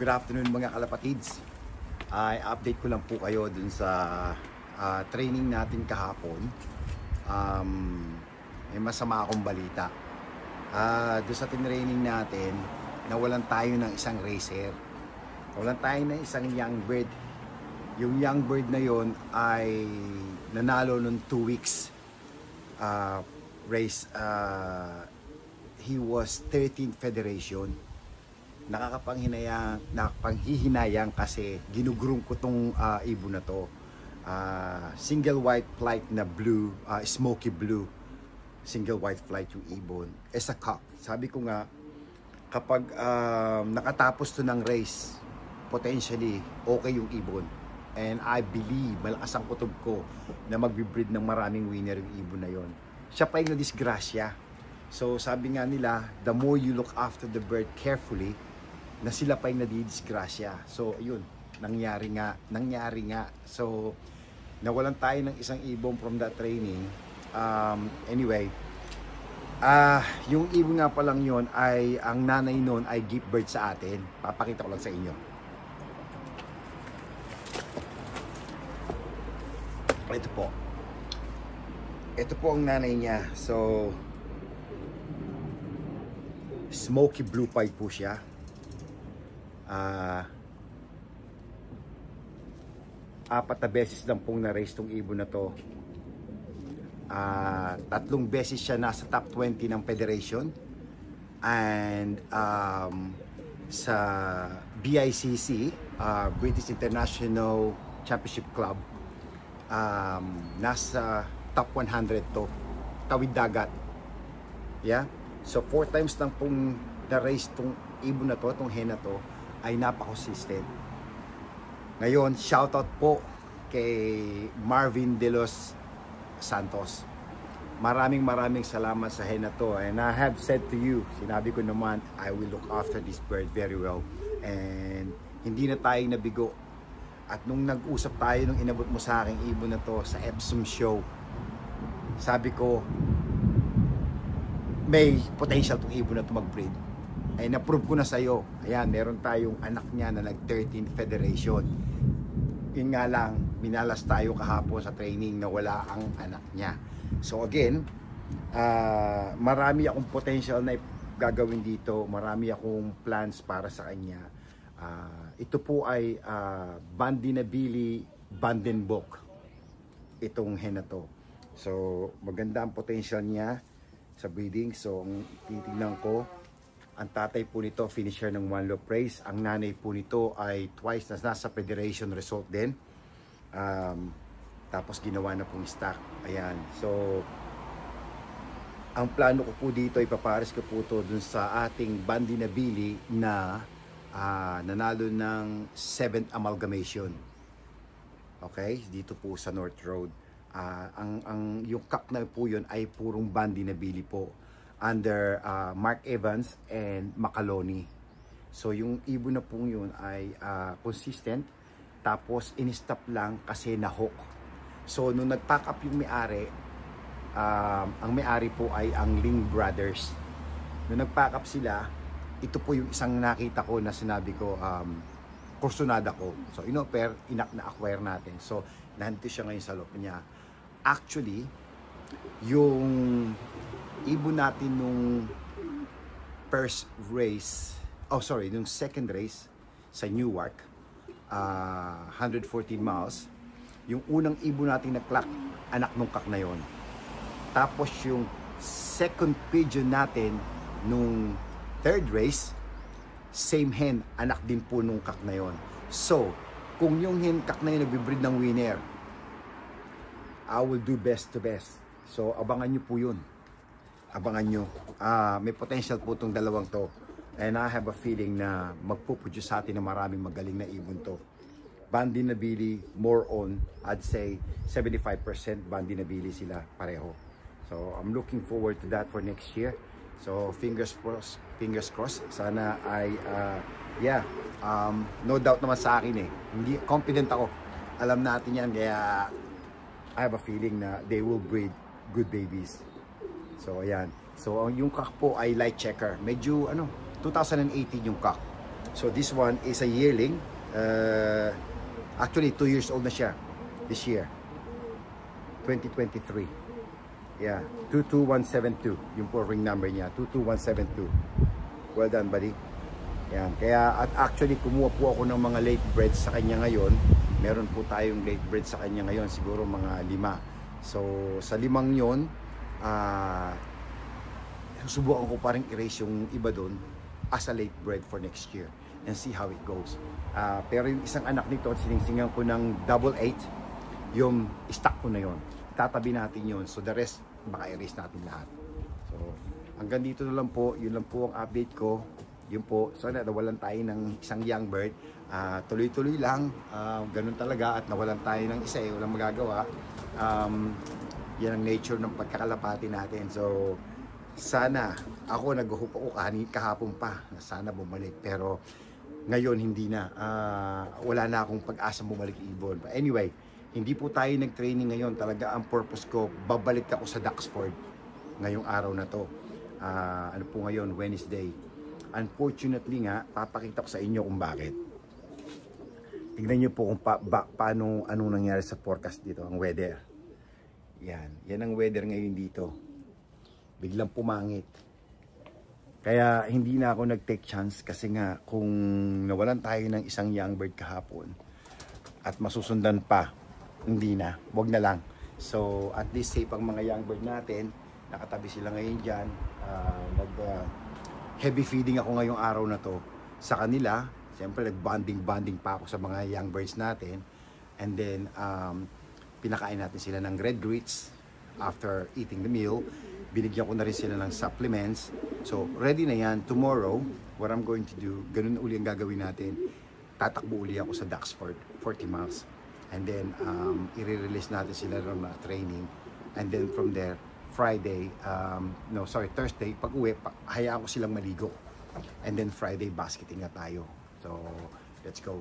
Good afternoon mga kalapatids. Ay update ko lang po kayo dun sa training natin kahapon. May masama akong balita. Dun sa training natin, nawalan tayo ng isang racer. Nawalan tayo ng isang young bird. Yung young bird na yon ay nanalo nung 2 weeks race. He was 13th federation. Nakapanghihinayang kasi ginugrong ko tong ibon na to. Single white flight na blue, smoky blue. Single white flight yung ibon. As a cock. Sabi ko nga, kapag nakatapos to ng race, potentially okay yung ibon. And I believe, malakas ang kutob ko na magbibreed ng maraming winner yung ibon na yon. Siya pa yung nadisgrasya. So sabi nga nila, the more you look after the bird carefully, na sila pa yung nadidisgrasya. So, yun, nangyari nga. So, nawalan tayo ng isang ibon from that training. Anyway, yung ibon nga pa lang yun, ay, ang nanay nun ay gift bird sa atin. Papakita ko lang sa inyo. Ito po. Ito po ang nanay niya. So, smoky blue pied po siya. Apat na beses lang pong na-race tong ibon na to. 3 beses siya nasa top 20 ng federation. And sa BICC, British International Championship Club, nasa top 100 to. Tawid dagat. Yeah? So 4 times lang pong na-race tong ibon na to, tong hen na to, ay napaka-consistent. Ngayon, shoutout po kay Marvin De Los Santos. Maraming salamat sa hen na to. And I have said to you, sinabi ko naman, I will look after this bird very well. And hindi na tayo nabigo. At nung nag-usap tayo, nung inabot mo sa aking ibon na to sa Epsom show, sabi ko, may potential tong ibon na to mag-breed. Ay na-prove ko na sa'yo. Ayan, meron tayong anak niya na nag-13th federation. Yun nga lang, minalas tayo kahapon sa training na wala ang anak niya. So again, marami akong potential na gagawin dito. Marami akong plans para sa kanya. Ito po ay Bandinabili Vandenbok. Itong hen na to. So maganda ang potential niya sa breeding. So titignan ko, ang tatay po nito, finisher ng One Loop Race. Ang nanay po nito ay twice na nasa federation result din. Tapos ginawa na pong stock. Ayan. So, ang plano ko po dito, ipapares ko po ito dun sa ating Bandinabili na nanalo ng 7th amalgamation. Okay? Dito po sa North Road. Yung cup na po yun ay purong Bandinabili po. Under Mark Evans and Macaloni. So yung ibon na pong yun ay consistent, tapos in-stop lang kasi na-hook. So nung nag-pack up yung may-ari, ang may-ari po ay ang Ling Brothers. Nung nag-pack up sila, ito po yung isang nakita ko na sinabi ko, kursunada ko. So na-acquire natin. So nandito siya ngayon sa loob niya. Actually, yung ibon natin nung first race, nung second race sa Newark, 114 miles, yung unang ibon natin na clock, anak nung kak na yon. Tapos yung second pigeon natin nung third race, same hen, anak din po nung kak na yon. So, kung yung hen kak na yun nagbe-breed ng winner, I will do best to best. So, abangan nyo po yun. Abangan nyo. May potential po itong dalawang to. And I have a feeling na magpuproduce sa atin ng maraming magaling na ibon to. Bandinabili, more on, I'd say 75% Bandinabili sila pareho. So I'm looking forward to that for next year. So fingers crossed. Sana ay, no doubt naman sa akin eh. Hindi, confident ako. Alam natin yan, kaya I have a feeling na they will breed good babies. So ayan. So yung cock po ay light checker. Medyo 2018 yung cock. So this one is a yearling. Actually 2 years old na siya this year. 2023. Yeah, 22172. Yung po ring number niya, 22172. Well done, buddy. Yan. Kaya at actually kumuha po ako ng mga late breeds sa kanya ngayon. Meron po tayong late breeds sa kanya ngayon, siguro mga 5. So sa 5 yon, susubukan ko pa rin erase yung iba doon as a late bred for next year and see how it goes. Pero yung isang anak nito, siningsingan ko ng 88, yung stock ko na yon. Tatabi natin yon. So the rest, baka erase natin lahat. So hanggang dito na lang po. Yun lang po ang update ko. Yun po. So nawalan tayo ng isang young bird. Tuloy-tuloy lang. Ganun talaga. At nawalan tayo ng isa, walang magagawa. Yan ang nature ng pagkakalapati natin. So sana, ako nag-hope ako kahapon pa na sana bumalik. Pero ngayon hindi na. Wala na akong pag-asa bumalik ibon. But anyway, hindi po tayo nag-training ngayon. Talaga ang purpose ko, babalik ako sa Duxford ngayong araw na to. Ano po ngayon? Wednesday. Unfortunately nga, papakita ko sa inyo kung bakit. Tignan nyo po kung paano anong nangyari sa forecast dito, ang weather. Yan ang weather ngayon dito. Biglang pumangit. Kaya hindi na ako nag-take chance kasi nga kung nawalan tayo ng isang young bird kahapon at masusundan pa, hindi na, wag na lang. So at least safe ang mga young bird natin. Nakatabi sila ngayon dyan. Heavy feeding ako ngayong araw na to sa kanila. Siyempre nag-bonding pa ako sa mga young birds natin. And then pinakain natin sila ng red grits after eating the meal. Binigyan ko na rin sila ng supplements. So ready na yan. Tomorrow, what I'm going to do, ganun uli ang gagawin natin. Tatakbo uli ako sa Duxford, 40 miles. And then i-release natin sila ng training. And then from there, Thursday, pag uwi, hayaan ko silang maligo. And then Friday, basketing na tayo. So, let's go.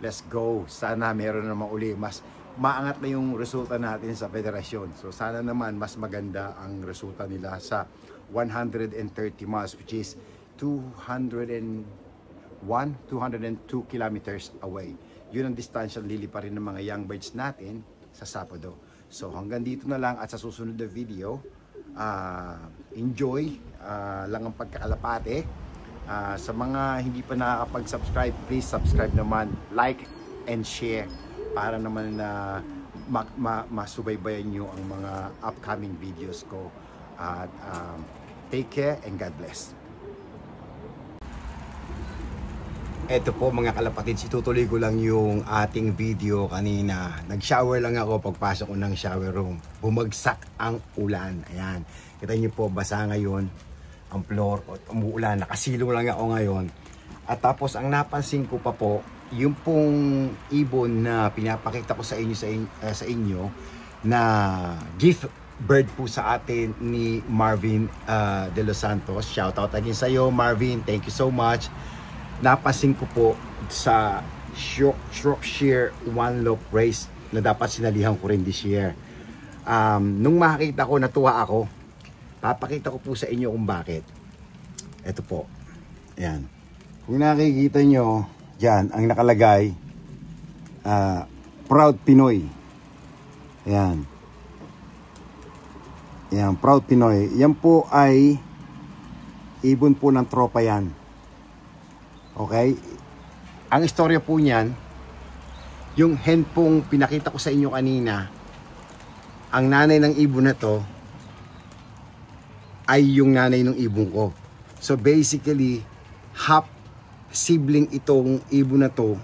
Let's go. Sana meron naman uli. Mas maangat na yung resulta natin sa federasyon. So, sana naman mas maganda ang resulta nila sa 130 miles, which is 202 kilometers away. Yun ang distansya lilipa rin ng mga young birds natin sa Sabado. So hanggang dito na lang at sa susunod na video, enjoy lang ang pagkakalapate. Sa mga hindi pa nakakapag-subscribe, please subscribe naman, like and share para naman na masubaybayan nyo ang mga upcoming videos ko. At take care and God bless. Eto po mga kalapatid, situtuloy ko lang yung ating video kanina. Nag-shower lang ako pagpasok ko ng shower room. Bumagsak ang ulan. Ayan. Kita niyo po, basa ngayon ang floor. Umuulan. Nakasilong lang ako ngayon. At tapos ang napansin ko pa po, yung pong ibon na pinapakita ko sa inyo na gift bird po sa atin ni Marvin De Los Santos. Shout out again sa iyo, Marvin. Thank you so much. Napansin ko po sa Shropshire One Loop Race na dapat sinalihan ko rin this year. Nung makita ko, natuwa ako. Papakita ko po sa inyo kung bakit. Ito po. Ayan. Kung nakikita nyo, dyan, ang nakalagay, Proud Pinoy. Ayan. Ayan, Proud Pinoy. Yan po ay ibon po ng tropa yan. Okay? Ang istorya po niyan, yung hen pong pinakita ko sa inyo kanina, ang nanay ng ibon na to ay yung nanay ng ibon ko. So basically, half sibling itong ibon na to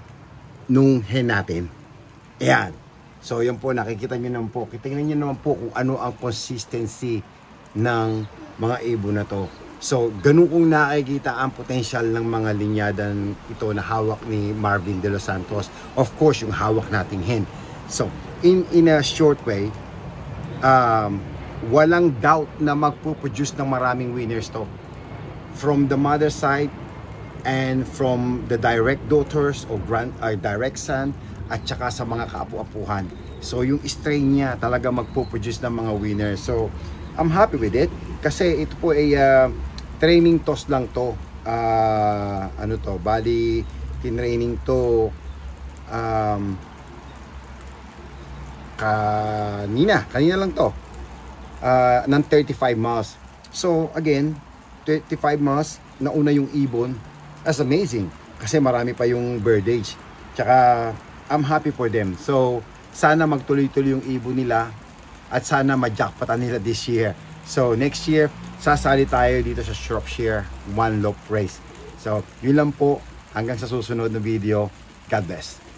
nung hen natin. Ayan. So yan po, nakikita nyo naman po. Tingnan nyo naman po kung ano ang consistency ng mga ibon na to. So, ganun kong nakikita ang potential ng mga linyadan ito na hawak ni Marvin De Los Santos. Of course, yung hawak nating hen. So, in a short way, walang doubt na magpuproduce ng maraming winners to. From the mother side and from the direct daughters o direct son at saka sa mga kaapu-apuhan. So, yung strain niya talaga magpuproduce ng mga winners. So, I'm happy with it kasi ito po ay training toss lang to. ano to, bali tinraining to kanina lang to, ng 35 miles. So again, 35 miles, nauna yung ibon. That's amazing kasi marami pa yung birdage. Tsaka I'm happy for them. So sana magtuloy-tuloy yung ibon nila at sana ma-jackpotan nila this year. So next year, sasali tayo dito sa Shropshire One Loop Race. So yun lang po, hanggang sa susunod na video. God bless.